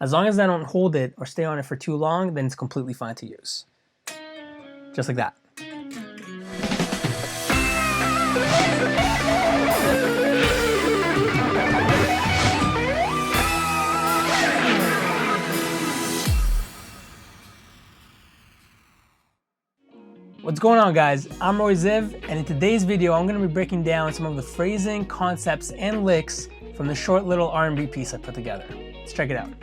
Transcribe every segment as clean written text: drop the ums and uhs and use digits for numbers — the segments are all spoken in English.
As long as I don't hold it or stay on it for too long, then it's completely fine to use. Just like that. What's going on, guys? I'm RoyZiv, and in today's video I'm going to be breaking down some of the phrasing, concepts, and licks from the short little R&B piece I put together. Let's check it out.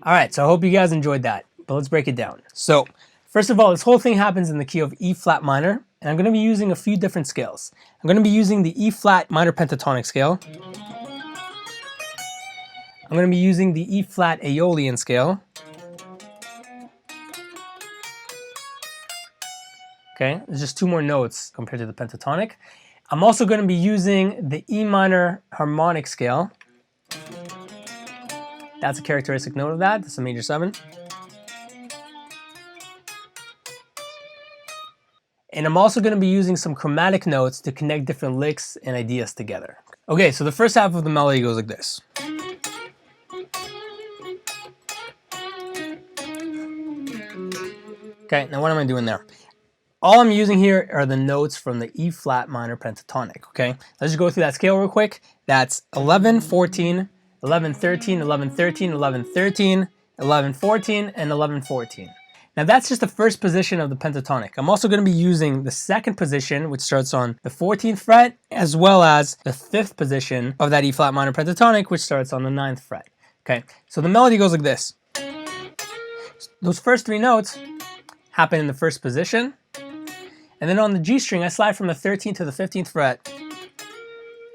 All right, so I hope you guys enjoyed that, but let's break it down. So first of all, this whole thing happens in the key of E flat minor, and I'm going to be using a few different scales. I'm going to be using the E flat minor pentatonic scale. I'm going to be using the E flat Aeolian scale. Okay, there's just two more notes compared to the pentatonic. I'm also going to be using the E minor harmonic scale. That's a characteristic note of that. That's a major 7. And I'm also going to be using some chromatic notes to connect different licks and ideas together. Okay, so the first half of the melody goes like this. Okay, now what am I doing there? All I'm using here are the notes from the E flat minor pentatonic, okay? Let's just go through that scale real quick. That's 11, 14, 11, 13, 11, 13, 11, 13, 11, 14, and 11, 14. Now that's just the first position of the pentatonic. I'm also going to be using the second position, which starts on the 14th fret, as well as the 5th position of that E flat minor pentatonic, which starts on the 9th fret. Okay, so the melody goes like this. Those first 3 notes happen in the first position, and then on the G string, I slide from the 13th to the 15th fret,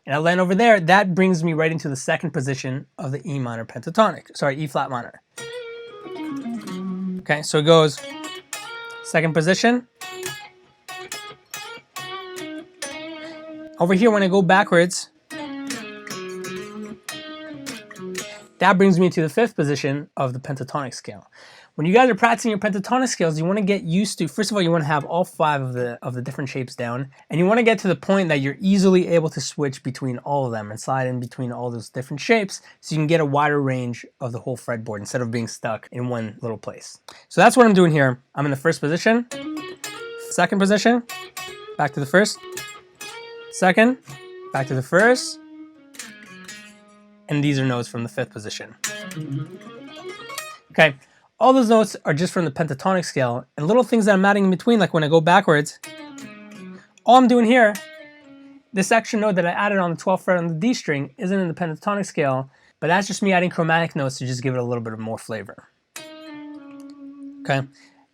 and I land over there. That brings me right into the second position of the E minor pentatonic. Sorry, E flat minor. Okay, so it goes second position. Over here, when I go backwards, that brings me to the 5th position of the pentatonic scale. When you guys are practicing your pentatonic scales, you want to get used to, first of all, you want to have all 5 of the different shapes down, and you want to get to the point that you're easily able to switch between all of them and slide in between all those different shapes so you can get a wider range of the whole fretboard instead of being stuck in one little place. So that's what I'm doing here. I'm in the first position, second position, back to the first, second, back to the first, and these are notes from the 5th position. Okay. All those notes are just from the pentatonic scale, and little things that I'm adding in between, like when I go backwards, all I'm doing here, this extra note that I added on the 12th fret on the D string isn't in the pentatonic scale, but that's just me adding chromatic notes to just give it a little bit of more flavor. Okay,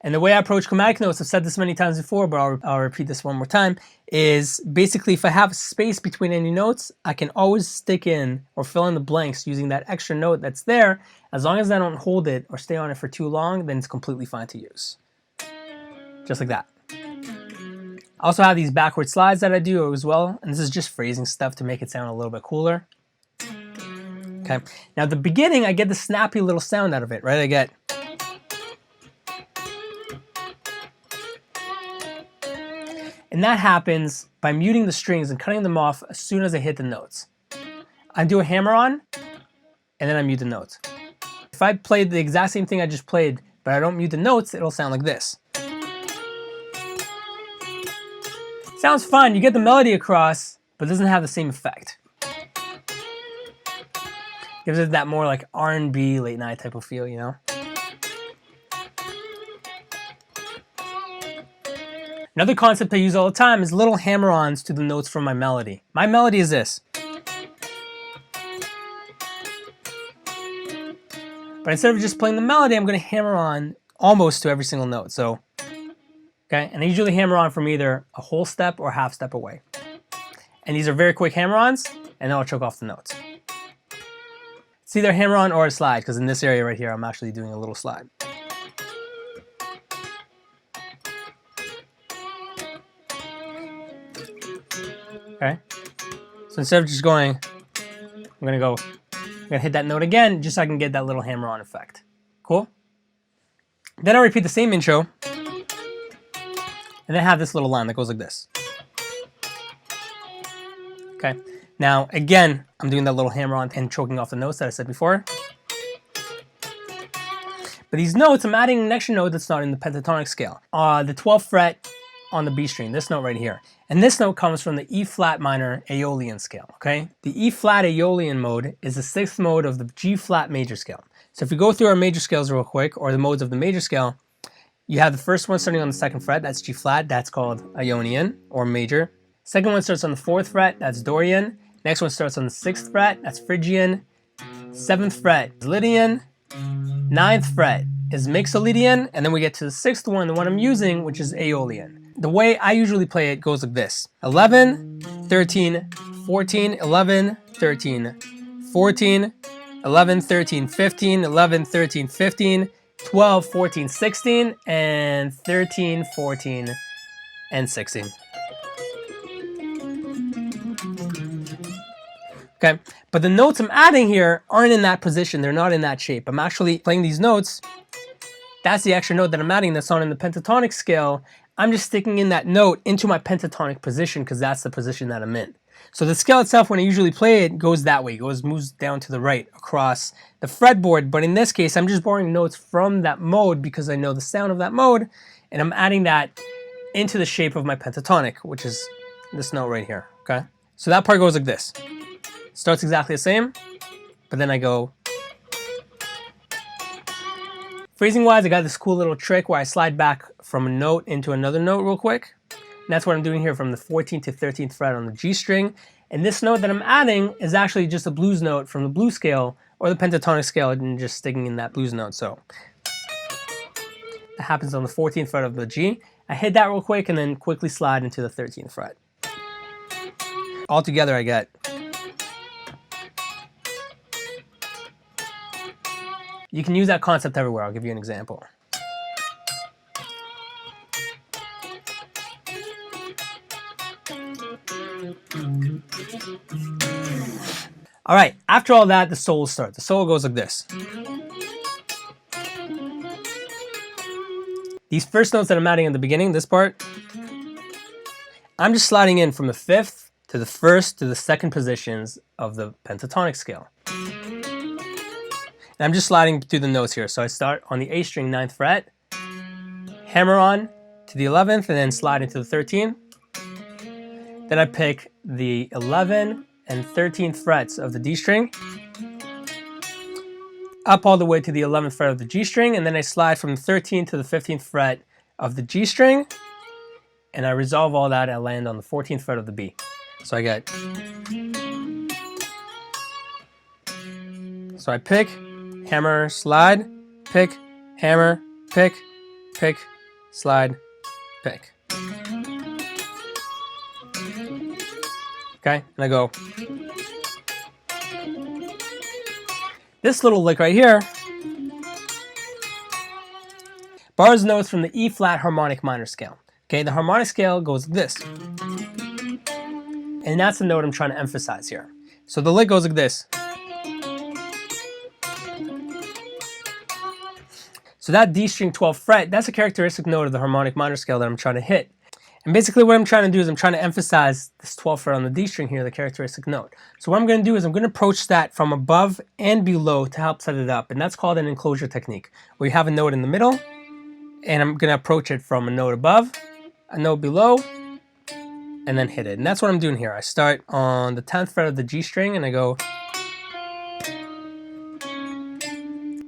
and the way I approach chromatic notes, I've said this many times before, but I'll repeat this one more time, is basically if I have space between any notes, I can always stick in or fill in the blanks using that extra note that's there. As long as I don't hold it or stay on it for too long, then it's completely fine to use. Just like that. I also have these backward slides that I do as well, and this is just phrasing stuff to make it sound a little bit cooler. Okay, now at the beginning, I get the snappy little sound out of it, right? I get... And that happens by muting the strings and cutting them off as soon as I hit the notes. I do a hammer on, and then I mute the notes. If I played the exact same thing I just played, but I don't mute the notes, it'll sound like this. Sounds fun, you get the melody across, but it doesn't have the same effect. Gives it that more like R&B late night type of feel, you know? Another concept I use all the time is little hammer-ons to the notes from my melody. My melody is this. But instead of just playing the melody, I'm going to hammer on almost to every single note. So, okay, and I usually hammer on from either a whole step or half step away. And these are very quick hammer-ons, and then I'll choke off the notes. It's either hammer-on or a slide, because in this area right here, I'm actually doing a little slide. Okay, so instead of just going, I'm gonna hit that note again, just so I can get that little hammer-on effect. Cool? Then I repeat the same intro, and then I have this little line that goes like this. Okay, now again, I'm doing that little hammer-on and choking off the notes that I said before. But these notes, I'm adding an extra note that's not in the pentatonic scale. The 12th fret on the B string, this note right here. And this note comes from the E flat minor Aeolian scale, okay? The E flat Aeolian mode is the 6th mode of the G flat major scale. So if we go through our major scales real quick, or the modes of the major scale, you have the first one starting on the 2nd fret, that's G flat, that's called Ionian or major. Second one starts on the 4th fret, that's Dorian. Next one starts on the 6th fret, that's Phrygian. 7th fret is Lydian. 9th fret is Mixolydian, and then we get to the 6th one, the one I'm using, which is Aeolian. The way I usually play it goes like this. 11, 13, 14, 11, 13, 14, 11, 13, 15, 11, 13, 15, 12, 14, 16, and 13, 14, and 16. Okay, but the notes I'm adding here aren't in that position. They're not in that shape. I'm actually playing these notes. That's the extra note that I'm adding that's not in the pentatonic scale. I'm just sticking in that note into my pentatonic position because that's the position that I'm in. So the scale itself, when I usually play it, goes that way. It moves down to the right across the fretboard. But in this case, I'm just borrowing notes from that mode because I know the sound of that mode. And I'm adding that into the shape of my pentatonic, which is this note right here, okay? So that part goes like this. Starts exactly the same, but then I go. Phrasing wise, I got this cool little trick where I slide back from a note into another note real quick. And that's what I'm doing here from the 14th to 13th fret on the G string. And this note that I'm adding is actually just a blues note from the blues scale or the pentatonic scale and just sticking in that blues note. So that happens on the 14th fret of the G. I hit that real quick and then quickly slide into the 13th fret. Altogether, I get. You can use that concept everywhere. I'll give you an example. All right, after all that, the solo starts. The solo goes like this. These first notes that I'm adding at the beginning, this part, I'm just sliding in from the 5th to the 1st to the 2nd positions of the pentatonic scale. And I'm just sliding through the notes here. So I start on the A string, 9th fret, hammer on to the 11th, and then slide into the 13th. Then I pick the 11th and 13th frets of the D string, up all the way to the 11th fret of the G string, and then I slide from the 13th to the 15th fret of the G string, and I resolve all that and I land on the 14th fret of the B. So I get, so I pick, hammer, slide, pick, hammer, pick, pick, slide, pick. Okay, and I go. This little lick right here borrows notes from the E flat harmonic minor scale. Okay, the harmonic scale goes like this. And that's the note I'm trying to emphasize here. So the lick goes like this. So that D string 12th fret, that's a characteristic note of the harmonic minor scale that I'm trying to hit. And basically what I'm trying to do is I'm trying to emphasize this 12th fret on the D string here, the characteristic note. So what I'm going to do is I'm going to approach that from above and below to help set it up. And that's called an enclosure technique, where you have a note in the middle, and I'm going to approach it from a note above, a note below, and then hit it. And that's what I'm doing here. I start on the 10th fret of the G string and I go.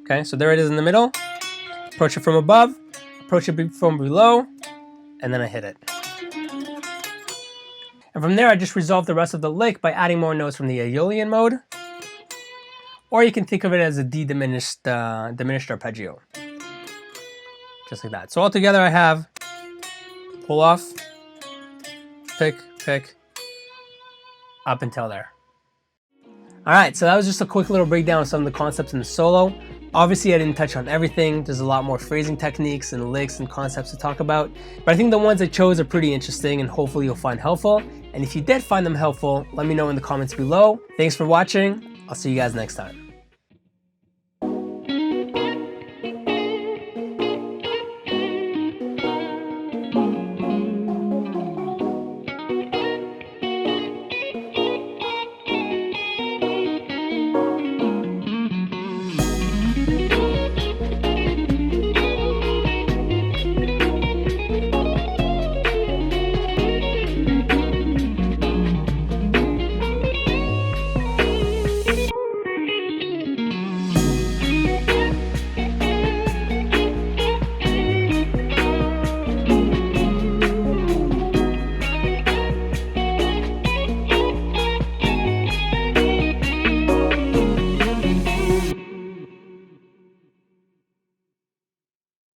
Okay, so there it is in the middle. Approach it from above, approach it from below, and then I hit it. And from there, I just resolve the rest of the lick by adding more notes from the Aeolian mode, or you can think of it as a D diminished arpeggio, just like that. So altogether I have pull off, pick, pick, up until there. All right, so that was just a quick little breakdown of some of the concepts in the solo. Obviously, I didn't touch on everything. There's a lot more phrasing techniques and licks and concepts to talk about, but I think the ones I chose are pretty interesting and hopefully you'll find helpful. And if you did find them helpful, let me know in the comments below. Thanks for watching. I'll see you guys next time.